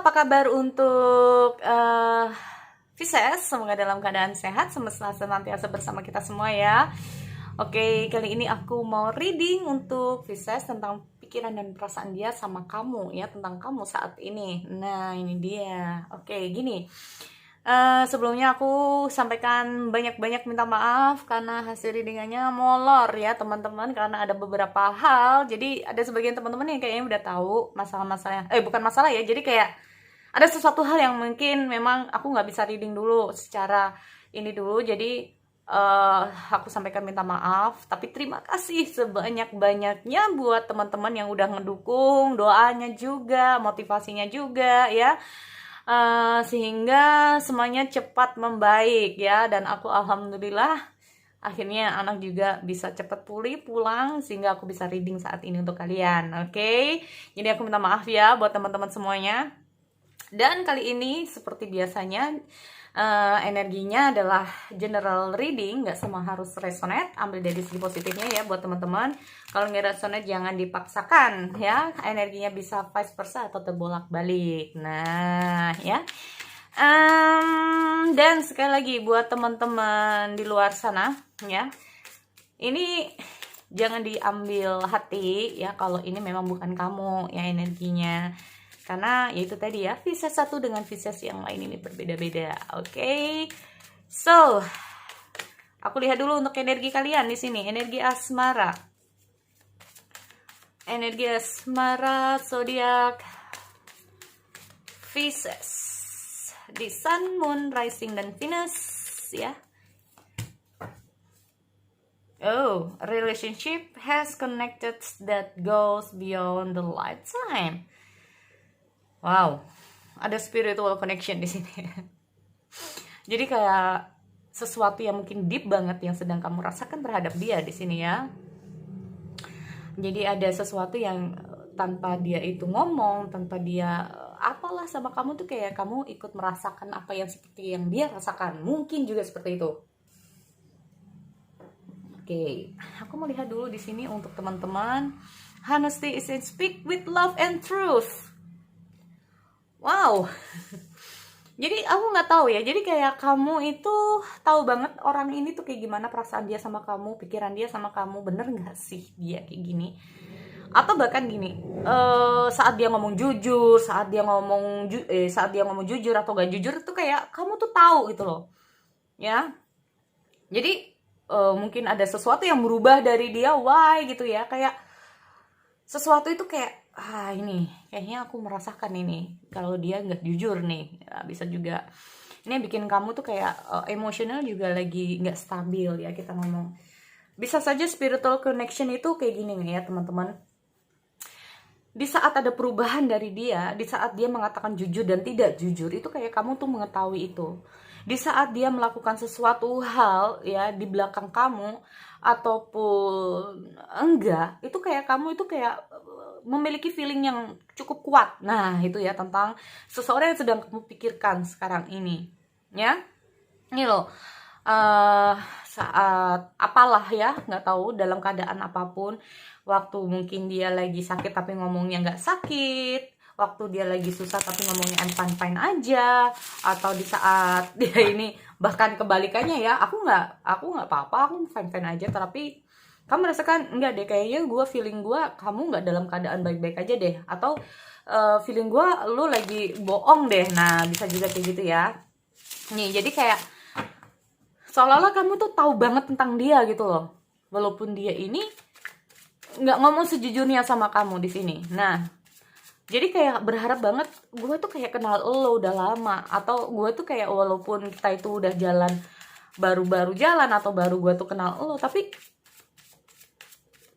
apa kabar untuk Pisces? Semoga dalam keadaan sehat, semesta senantiasa bersama kita semua ya. Oke, kali ini aku mau reading untuk Pisces tentang pikiran dan perasaan dia sama kamu ya, tentang kamu saat ini. Nah, ini dia. Oke, gini. Sebelumnya aku sampaikan banyak-banyak minta maaf karena hasil readingannya molor ya teman-teman, karena ada beberapa hal. Jadi ada sebagian teman-teman yang kayaknya udah tahu masalah-masalahnya, bukan masalah ya, jadi kayak ada sesuatu hal yang mungkin memang aku nggak bisa reading dulu secara ini dulu. Jadi aku sampaikan minta maaf, tapi terima kasih sebanyak-banyaknya buat teman-teman yang udah ngedukung, doanya juga, motivasinya juga ya. Sehingga semuanya cepat membaik ya, dan aku alhamdulillah akhirnya anak juga bisa cepat pulih pulang sehingga aku bisa reading saat ini untuk kalian. Oke, jadi aku minta maaf ya buat teman-teman semuanya. Dan kali ini seperti biasanya energinya adalah general reading, nggak semua harus resonate, ambil dari segi positifnya ya buat teman-teman. Kalau nggak resonate jangan dipaksakan ya, energinya bisa vice versa atau terbolak-balik. Nah ya, dan sekali lagi buat teman-teman di luar sana ya, ini jangan diambil hati ya kalau ini memang bukan kamu ya energinya. Karena yaitu tadi ya, Pisces satu dengan Pisces yang lain ini berbeda-beda. Oke. So, aku lihat dulu untuk energi kalian di sini, energi asmara. Energi asmara zodiak Pisces. Di Sun, Moon, Rising dan Venus ya. Oh, relationship has connected that goes beyond the lifetime. Wow, ada spiritual connection di sini. Jadi kayak sesuatu yang mungkin deep banget yang sedang kamu rasakan terhadap dia di sini ya. Jadi ada sesuatu yang tanpa dia itu ngomong, tanpa dia apalah sama kamu tuh kayak kamu ikut merasakan apa yang seperti yang dia rasakan. Mungkin juga seperti itu. Oke, aku mau lihat dulu di sini untuk teman-teman. Honesty is in speak with love and truth. Wow. Jadi aku nggak tahu ya. Jadi kayak kamu itu tahu banget orang ini tuh kayak gimana perasaan dia sama kamu, pikiran dia sama kamu. Bener nggak sih dia kayak gini? Atau bahkan gini, saat dia ngomong jujur, saat dia ngomong jujur atau gak jujur itu kayak kamu tuh tahu gitu loh. Ya. Jadi mungkin ada sesuatu yang berubah dari dia, why gitu ya. Kayak sesuatu itu kayak ini kayaknya aku merasakan ini kalau dia nggak jujur nih ya, bisa juga ini bikin kamu tuh kayak emosional juga lagi nggak stabil ya, kita ngomong. Bisa saja spiritual connection itu kayak gini nih ya teman-teman. Di saat ada perubahan dari dia, di saat dia mengatakan jujur dan tidak jujur, itu kayak kamu tuh mengetahui itu. Di saat dia melakukan sesuatu hal ya di belakang kamu ataupun enggak, itu kayak kamu itu kayak memiliki feeling yang cukup kuat. Nah itu ya tentang seseorang yang sedang kamu pikirkan sekarang ini ya. Ini loh, saat apalah ya, nggak tahu dalam keadaan apapun, waktu mungkin dia lagi sakit tapi ngomongnya nggak sakit, waktu dia lagi susah tapi ngomongnya I'm fine aja, atau di saat dia ini bahkan kebalikannya ya, aku nggak apa-apa, aku fine aja, tapi kamu merasakan enggak deh, kayaknya feeling gue kamu nggak dalam keadaan baik-baik aja deh, atau feeling gue lu lagi bohong deh. Nah bisa juga kayak gitu ya nih. Jadi kayak seolah-olah kamu tuh tahu banget tentang dia gitu loh, walaupun dia ini nggak ngomong sejujurnya sama kamu di sini. Nah jadi kayak berharap banget gue tuh kayak kenal lo udah lama, atau gue tuh kayak walaupun kita itu udah jalan baru-baru jalan atau baru gue tuh kenal lo, tapi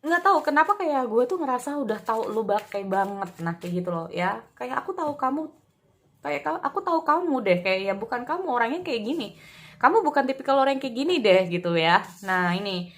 nggak tahu kenapa kayak gue tuh ngerasa udah tahu lo kayak banget. Nah kayak gitu loh ya, kayak aku tahu kamu, kayak aku tahu kamu deh, kayak ya bukan kamu orangnya kayak gini, kamu bukan tipikal orang yang kayak gini deh gitu ya. Nah ini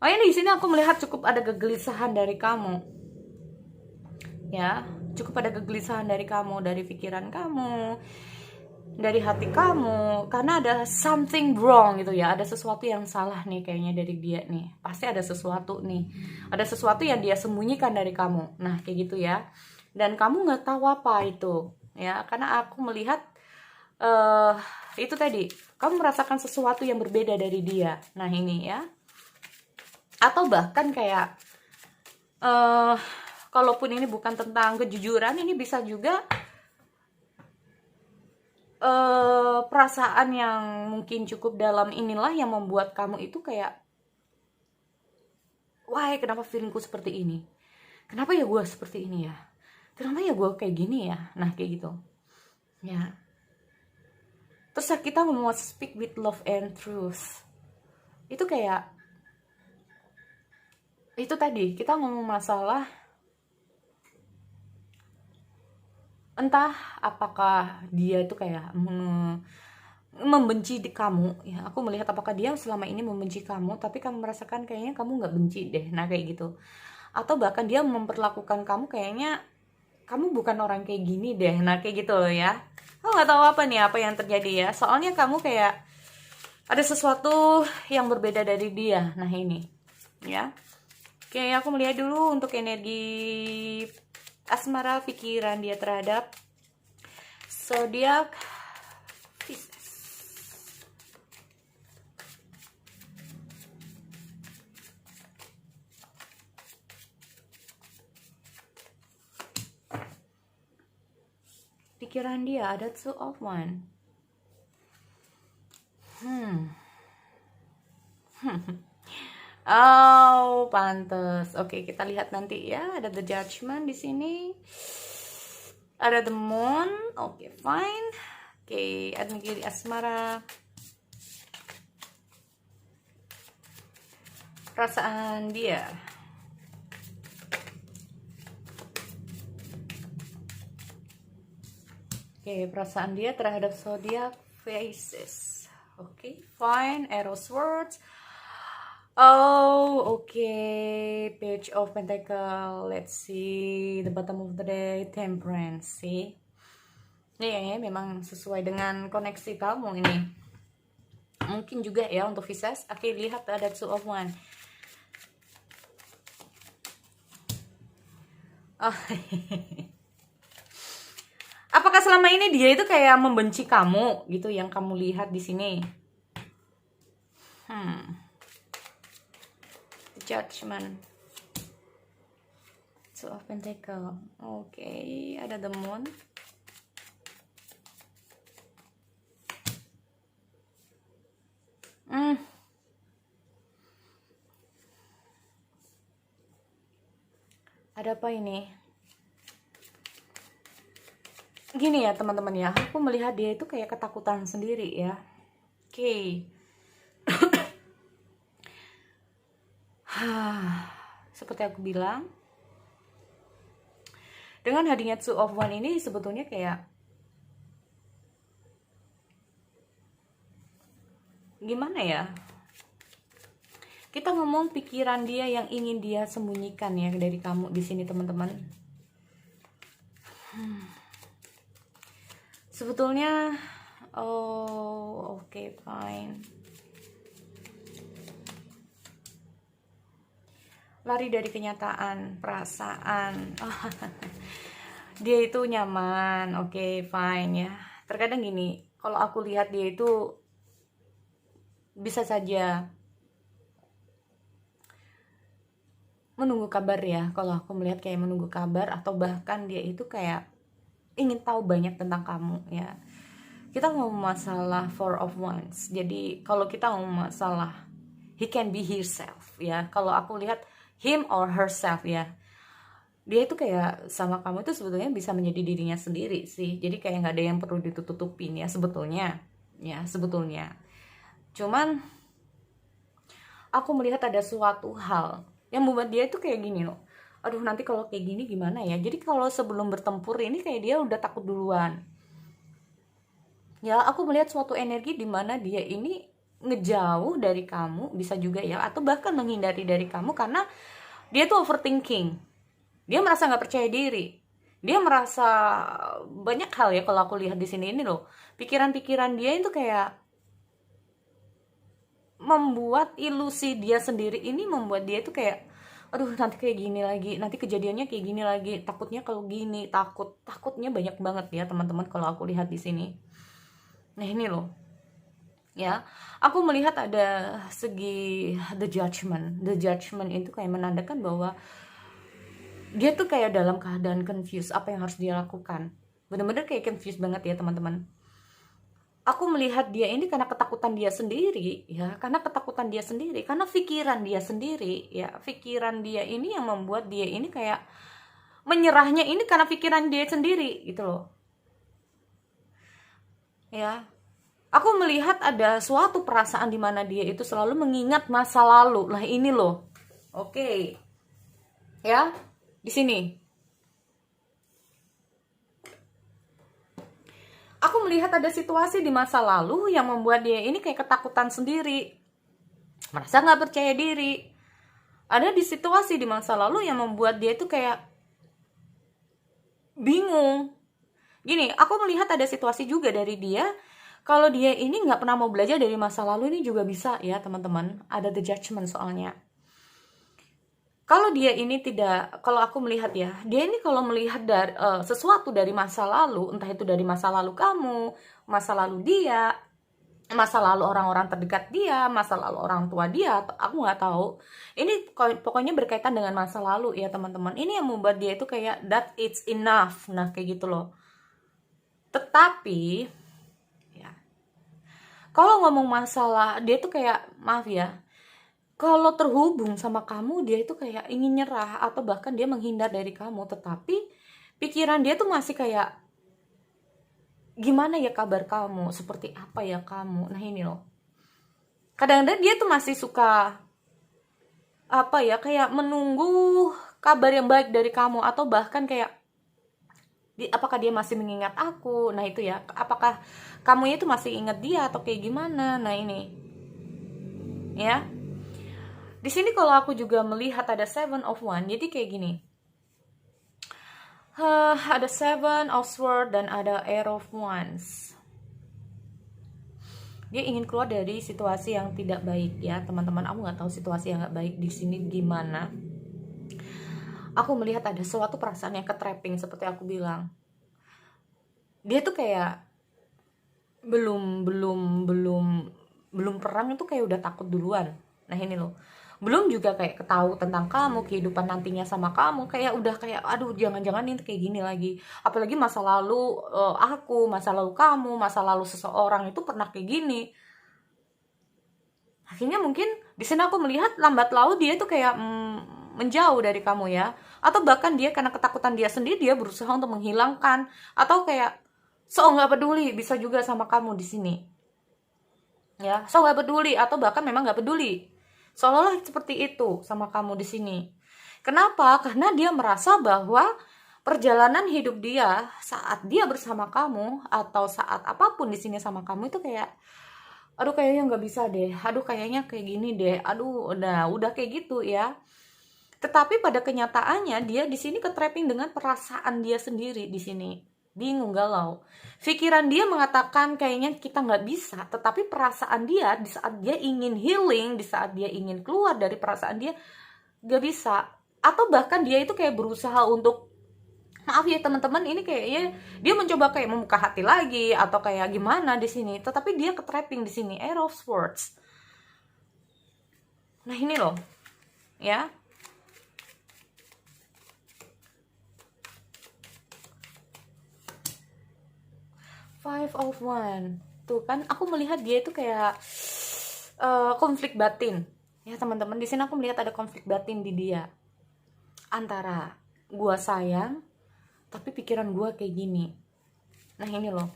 di sini aku melihat cukup ada kegelisahan dari kamu ya, cukup ada kegelisahan dari kamu, dari pikiran kamu, dari hati kamu, karena ada something wrong gitu ya, ada sesuatu yang salah nih kayaknya dari dia nih, pasti ada sesuatu nih, ada sesuatu yang dia sembunyikan dari kamu. Nah kayak gitu ya, dan kamu nggak tahu apa itu ya, karena aku melihat itu tadi, kamu merasakan sesuatu yang berbeda dari dia. Nah ini ya, atau bahkan kayak kalaupun ini bukan tentang kejujuran, ini bisa juga perasaan yang mungkin cukup dalam inilah yang membuat kamu itu kayak, wah kenapa feelingku seperti ini, kenapa ya gue seperti ini ya, kenapa ya gue kayak gini ya. Nah kayak gitu ya. Terus kita mau speak with love and truth, itu kayak itu tadi, kita ngomong masalah entah apakah dia itu kayak membenci di kamu ya. Aku melihat apakah dia selama ini membenci kamu, tapi kamu merasakan kayaknya kamu nggak benci deh. Nah kayak gitu. Atau bahkan dia memperlakukan kamu kayaknya kamu bukan orang kayak gini deh. Nah kayak gitu loh ya. Aku nggak tahu apa nih, apa yang terjadi ya, soalnya kamu kayak ada sesuatu yang berbeda dari dia. Nah ini ya. Oke, aku melihat dulu untuk energi asmara, pikiran dia terhadap zodiak Pisces. Pikiran dia ada Two of Wands. Oh, pantes. Oke, kita lihat nanti ya. Ada The Judgment di sini. Ada The Moon. Oke, fine. Oke, energi asmara. Perasaan dia. Oke, perasaan dia terhadap zodiak Pisces. Oke, fine. Arrow Swords. Oh, okay. Page of Pentacle. Let's see. The bottom of the day. Temperance. See? Ini ya, memang sesuai dengan koneksi kamu ini. Mungkin juga ya untuk Pisces. Oke, lihat ada Two of Wands. Oh. Apakah selama ini dia itu kayak membenci kamu gitu yang kamu lihat di sini? Judgment. Two of Pentacle. Oke, ada The Moon. Ada apa ini? Gini ya teman-teman ya, aku melihat dia itu kayak ketakutan sendiri ya. Oke. Seperti aku bilang, dengan hadirnya Two of Wands ini sebetulnya kayak gimana ya, kita ngomong pikiran dia yang ingin dia sembunyikan ya dari kamu di sini teman-teman. Sebetulnya oke, fine. Lari dari kenyataan, perasaan. Dia itu nyaman, oke, fine ya. Terkadang gini, kalau aku lihat dia itu bisa saja menunggu kabar ya. Kalau aku melihat kayak menunggu kabar, atau bahkan dia itu kayak ingin tahu banyak tentang kamu ya. Kita ngomong masalah Four of Wands. Jadi kalau kita ngomong masalah he can be himself ya. Kalau aku lihat him or herself ya, dia itu kayak sama kamu itu sebetulnya bisa menjadi dirinya sendiri sih. Jadi kayak nggak ada yang perlu ditutupin ya sebetulnya. Ya sebetulnya. Cuman aku melihat ada suatu hal yang membuat dia itu kayak gini loh. Aduh nanti kalau kayak gini gimana ya. Jadi kalau sebelum bertempur ini kayak dia udah takut duluan. Ya aku melihat suatu energi di mana dia ini ngejauh dari kamu, bisa juga ya, atau bahkan menghindari dari kamu karena dia tuh overthinking. Dia merasa nggak percaya diri. Dia merasa banyak hal ya kalau aku lihat di sini ini loh. Pikiran-pikiran dia itu kayak membuat ilusi dia sendiri ini membuat dia itu kayak aduh nanti kayak gini lagi, nanti kejadiannya kayak gini lagi, takutnya kalau gini, takutnya banyak banget ya teman-teman kalau aku lihat di sini. Nah ini loh, ya aku melihat ada segi the judgment itu kayak menandakan bahwa dia tuh kayak dalam keadaan confused apa yang harus dia lakukan, bener-bener kayak confused banget ya teman-teman. Aku melihat dia ini karena ketakutan dia sendiri ya, karena ketakutan dia sendiri, karena pikiran dia sendiri ya, pikiran dia ini yang membuat dia ini kayak menyerahnya ini karena pikiran dia sendiri gitu loh ya. Aku melihat ada suatu perasaan di mana dia itu selalu mengingat masa lalu. Lah ini loh. Oke. Ya, di sini. Aku melihat ada situasi di masa lalu yang membuat dia ini kayak ketakutan sendiri. Merasa nggak percaya diri. Ada di situasi di masa lalu yang membuat dia itu kayak bingung. Gini, aku melihat ada situasi juga dari dia. Kalau dia ini nggak pernah mau belajar dari masa lalu, ini juga bisa ya teman-teman. Ada the judgment soalnya. Kalau dia ini tidak, kalau aku melihat ya, dia ini kalau melihat dari sesuatu dari masa lalu, entah itu dari masa lalu kamu, masa lalu dia, masa lalu orang-orang terdekat dia, masa lalu orang tua dia, aku nggak tahu. Ini pokoknya berkaitan dengan masa lalu ya teman-teman. Ini yang membuat dia itu kayak that it's enough, nah kayak gitu loh. Tetapi kalau ngomong masalah, dia tuh kayak, maaf ya, kalau terhubung sama kamu, dia itu kayak ingin nyerah, atau bahkan dia menghindar dari kamu, tetapi pikiran dia tuh masih kayak, gimana ya kabar kamu, seperti apa ya kamu, nah ini loh. Kadang-kadang dia tuh masih suka, apa ya, kayak menunggu kabar yang baik dari kamu, atau bahkan kayak, apakah dia masih mengingat aku, nah itu ya, apakah kamu itu masih ingat dia atau kayak gimana, nah ini ya. Di sini kalau aku juga melihat ada 7 of Wands, jadi kayak gini, ada 7 of Swords dan ada 8 of Wands. Dia ingin keluar dari situasi yang tidak baik ya teman-teman. Aku nggak tahu situasi yang nggak baik di sini gimana. Aku melihat ada suatu perasaan yang ketrapping seperti aku bilang. Dia tuh kayak belum perang itu kayak udah takut duluan. Nah ini loh. Belum juga kayak ketahui tentang kamu, kehidupan nantinya sama kamu, kayak udah kayak aduh jangan-jangan ini kayak gini lagi. Apalagi masa lalu aku, masa lalu kamu, masa lalu seseorang itu pernah kayak gini. Akhirnya mungkin di sini aku melihat lambat laun dia tuh kayak menjauh dari kamu ya. Atau bahkan dia karena ketakutan dia sendiri dia berusaha untuk menghilangkan, atau kayak nggak peduli, bisa juga sama kamu di sini. Ya, nggak peduli, atau bahkan memang nggak peduli. Seolah-olah seperti itu sama kamu di sini. Kenapa? Karena dia merasa bahwa perjalanan hidup dia saat dia bersama kamu atau saat apapun di sini sama kamu itu kayak, aduh kayaknya nggak bisa deh, aduh kayaknya kayak gini deh, aduh udah kayak gitu ya. Tetapi pada kenyataannya dia di sini ketrapping dengan perasaan dia sendiri di sini. Bingung, galau. Pikiran dia mengatakan kayaknya kita nggak bisa, tetapi perasaan dia di saat dia ingin healing, di saat dia ingin keluar dari perasaan dia nggak bisa. Atau bahkan dia itu kayak berusaha untuk, maaf ya teman-teman, ini kayaknya dia mencoba kayak membuka hati lagi atau kayak gimana di sini, tetapi dia ketrapping di sini, 8 of Swords. Nah ini loh, ya. Five of Wands. Tuh kan aku melihat dia itu kayak konflik batin. Ya teman-teman, di sini aku melihat ada konflik batin di dia. Antara gua sayang tapi pikiran gua kayak gini. Nah, ini loh.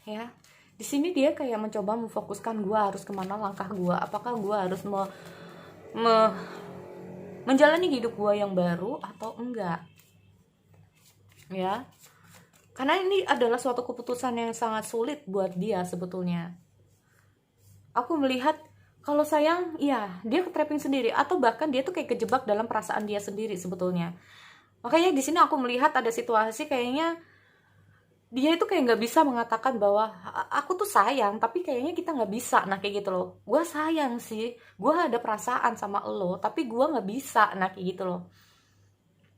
Ya. Di sini dia kayak mencoba memfokuskan gua harus kemana langkah gua. Apakah gua harus menjalani hidup gua yang baru atau enggak? Ya, karena ini adalah suatu keputusan yang sangat sulit buat dia sebetulnya. Aku melihat kalau sayang, iya dia ketrapping sendiri, atau bahkan dia tuh kayak kejebak dalam perasaan dia sendiri sebetulnya. Makanya di sini aku melihat ada situasi kayaknya dia itu kayak nggak bisa mengatakan bahwa aku tuh sayang, tapi kayaknya kita nggak bisa. Nah kayak gitu loh, gue sayang sih, gue ada perasaan sama lo, tapi gue nggak bisa. Nah kayak gitu loh,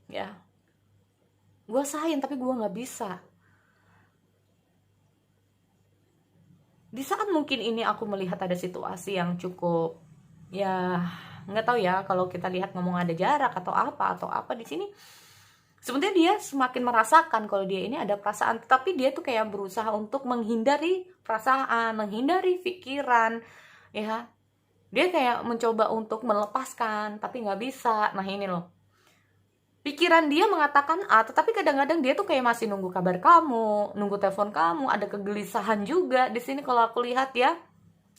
ya, gue sayang tapi gue nggak bisa. Di saat mungkin ini aku melihat ada situasi yang cukup, ya nggak tahu ya, kalau kita lihat ngomong ada jarak atau apa di sini, sebenarnya dia semakin merasakan kalau dia ini ada perasaan, tapi dia tuh kayak berusaha untuk menghindari perasaan, menghindari pikiran, ya. Dia kayak mencoba untuk melepaskan, tapi nggak bisa. Nah ini loh, pikiran dia mengatakan A, tetapi kadang-kadang dia tuh kayak masih nunggu kabar kamu, nunggu telepon kamu, ada kegelisahan juga di sini kalau aku lihat ya.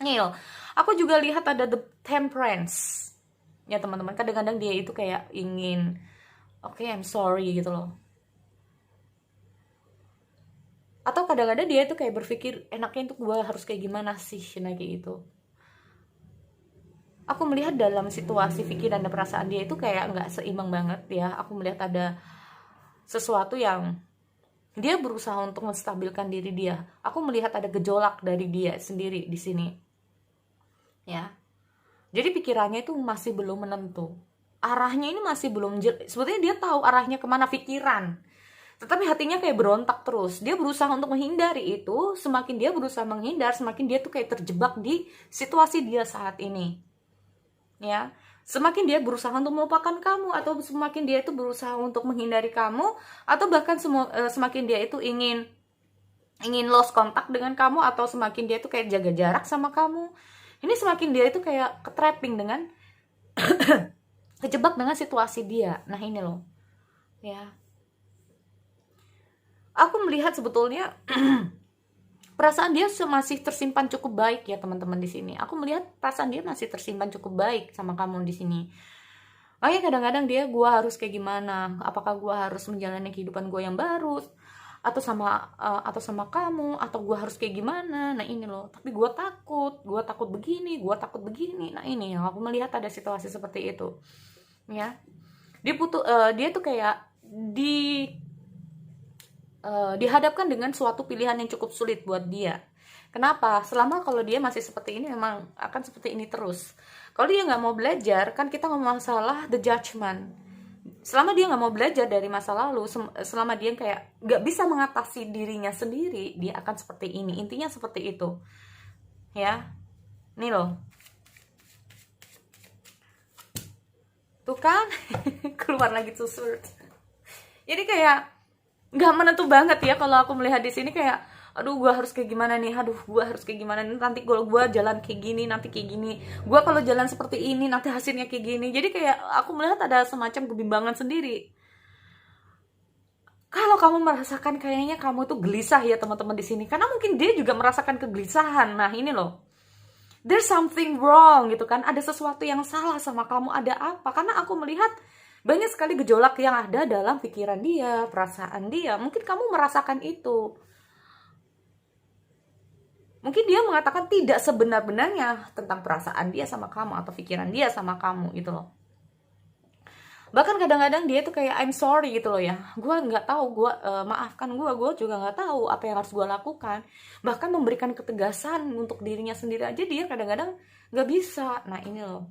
Nih loh, aku juga lihat ada the temperance. Ya teman-teman, kadang-kadang dia itu kayak ingin, oke, I'm sorry gitu loh. Atau kadang-kadang dia itu kayak berpikir, enaknya itu gue harus kayak gimana sih, nah kayak gitu. Aku melihat dalam situasi pikiran dan perasaan dia itu kayak nggak seimbang banget ya. Aku melihat ada sesuatu yang dia berusaha untuk menstabilkan diri dia. Aku melihat ada gejolak dari dia sendiri di sini, ya. Jadi pikirannya itu masih belum menentu. Arahnya ini masih belum sebetulnya dia tahu arahnya kemana pikiran. Tetapi hatinya kayak berontak terus. Dia berusaha untuk menghindari itu. Semakin dia berusaha menghindar, semakin dia tuh kayak terjebak di situasi dia saat ini. Ya, semakin dia berusaha untuk melupakan kamu, atau semakin dia itu berusaha untuk menghindari kamu, atau bahkan semakin dia itu ingin lost kontak dengan kamu, atau semakin dia itu kayak jaga jarak sama kamu. Ini semakin dia itu kayak ketrapping dengan kejebak dengan situasi dia. Nah ini loh, ya. Aku melihat sebetulnya perasaan dia masih tersimpan cukup baik ya teman-teman di sini. Aku melihat perasaan dia masih tersimpan cukup baik sama kamu di sini. Makanya kadang-kadang dia, gue harus kayak gimana? Apakah gue harus menjalani kehidupan gue yang baru, atau sama kamu, atau gue harus kayak gimana? Nah ini loh. Tapi gue takut begini, gue takut begini. Nah ini yang aku melihat ada situasi seperti itu. Ya, dia tuh kayak dihadapkan dengan suatu pilihan yang cukup sulit buat dia. Kenapa? Selama kalau dia masih seperti ini, memang akan seperti ini terus. Kalau dia nggak mau belajar, kan kita ngomong masalah the judgment. Selama dia nggak mau belajar dari masa lalu, selama dia kayak nggak bisa mengatasi dirinya sendiri, dia akan seperti ini. Intinya seperti itu, ya. Nih loh, tuh kan, keluar lagi susur. Jadi kayak nggak menentu banget ya kalau aku melihat di sini, kayak aduh gue harus kayak gimana nih, aduh gue harus kayak gimana nih, nanti kalau gue jalan kayak gini nanti kayak gini, gue kalau jalan seperti ini nanti hasilnya kayak gini. Jadi kayak aku melihat ada semacam kebimbangan sendiri. Kalau kamu merasakan kayaknya kamu tuh gelisah ya teman-teman di sini, karena mungkin dia juga merasakan kegelisahan. Nah ini loh, there's something wrong gitu kan, ada sesuatu yang salah sama kamu, ada apa? Karena aku melihat banyak sekali gejolak yang ada dalam pikiran dia, perasaan dia. Mungkin kamu merasakan itu. Mungkin dia mengatakan tidak sebenar-benarnya tentang perasaan dia sama kamu, atau pikiran dia sama kamu gitu loh. Bahkan kadang-kadang dia tuh kayak I'm sorry gitu loh ya. Gue nggak tahu, maafkan gue juga nggak tahu apa yang harus gue lakukan. Bahkan memberikan ketegasan untuk dirinya sendiri aja dia kadang-kadang nggak bisa. Nah ini loh.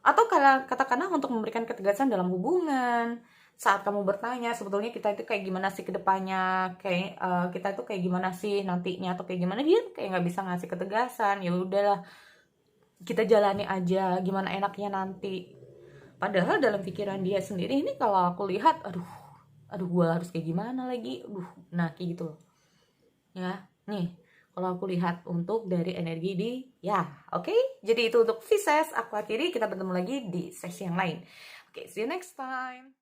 Atau katakanlah untuk memberikan ketegasan dalam hubungan, saat kamu bertanya sebetulnya kita itu kayak gimana sih ke depannya, kayak kita itu kayak gimana sih nantinya, atau kayak gimana, dia kayak nggak bisa ngasih ketegasan. Ya udahlah, kita jalani aja gimana enaknya nanti. Padahal dalam pikiran dia sendiri ini kalau aku lihat, aduh gue harus kayak gimana lagi, nah kayak gitu loh. Ya, nih kalau aku lihat untuk dari energi di ya, oke? Jadi itu untuk Pisces, aku akhiri, kita bertemu lagi di sesi yang lain. Oke, see you next time.